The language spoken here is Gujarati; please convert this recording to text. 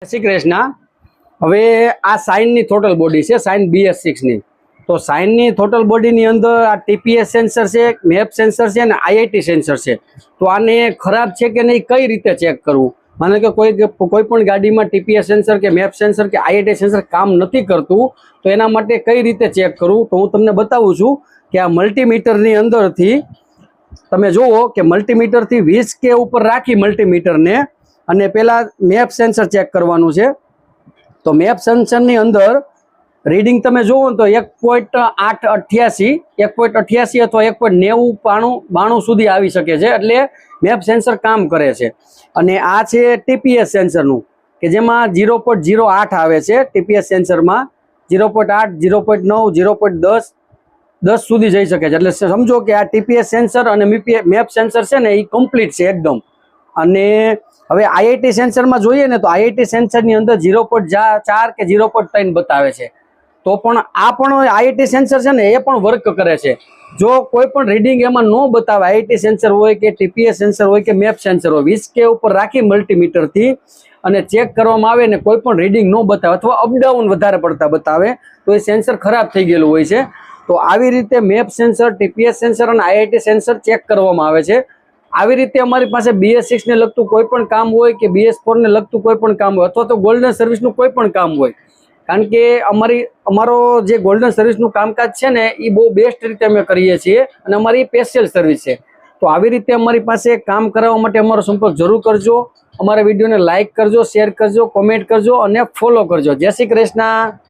શ્રી કૃષ્ણ। હવે આ સાઇનની ટોટલ બોડી છે, સાઇન BS6 ની। તો સાઇનની ટોટલ બોડીની અંદર આ TPS સેન્સર છે, મેપ સેન્સર છે અને IIT સેન્સર છે। તો આને ખરાબ છે કે નહીં કઈ રીતે ચેક કરવું? માનો કે કોઈ પણ ગાડીમાં TPS સેન્સર કે મેપ સેન્સર કે IIT સેન્સર કામ નથી કરતું, તો એના માટે કઈ રીતે ચેક કરવું તો હું તમને બતાવું છું કે આ મલ્ટીમીટરની અંદરથી તમે જુઓ કે મલ્ટીમીટરથી 20K ઉપર રાખી મલ્ટીમીટરને અને પેલા મેપ સેન્સર ચેક કરવાનું છે। તો મેપ સેન્સરની અંદર રીડિંગ તમે જુઓ તો 1.888 1.88 અથવા 1.9092 સુધી આવી શકે છે, એટલે મેપ સેન્સર કામ કરે છે। અને આ છે TPS સેન્સરનું કે જેમાં 0.08 આવે છે। TPS સેન્સરમાં 0.8 0.9 0.10 સુધી જઈ શકે છે, એટલે સમજો કે આ TPS સેન્સર અને મેપ સેન્સર છે ને એ કમ્પ્લીટ છે એકદમ। અને હવે IIT સેન્સરમાં જોઈએ ને તો IIT સેન્સરની અંદર 0.4 કે 0.3 બતાવે છે। તો પણ આ પણ IIT સેન્સર છે ને એ પણ વર્ક કરે છે। જો કોઈ પણ રીડિંગ એમાં ન બતાવે, IIT સેન્સર હોય કે TPS સેન્સર હોય કે મેપ સેન્સર હોય, 20K ઉપર રાખી મલ્ટીમીટરથી અને ચેક કરવામાં આવે ને કોઈ પણ રીડિંગ ન બતાવે અથવા અપડાઉન વધારે પડતા બતાવે તો એ સેન્સર ખરાબ થઈ ગયેલું હોય છે। તો આવી રીતે મેપ સેન્સર, TPS સેન્સર અને IIT સેન્સર ચેક કરવામાં આવે છે। આવી રીતે અમારી પાસે BS6 ને લગતું કોઈ પણ કામ હોય કે BS4 ને લગતું કોઈ પણ કામ હોય અથવા તો ગોલ્ડન સર્વિસનું કોઈ પણ કામ હોય, કારણ કે અમારો જે ગોલ્ડન સર્વિસનું કામકાજ છે ને એ બહુ બેસ્ટ રીતે અમે કરીએ છીએ અને અમારી સ્પેશિયલ સર્વિસ છે। તો આવી રીતે અમારી પાસે કામ કરાવવા માટે અમારો સંપર્ક જરૂર કરજો। અમારા વિડીયોને લાઇક કરજો, શેર કરજો, કોમેન્ટ કરજો અને ફોલો કરજો। જય શ્રી કૃષ્ણ।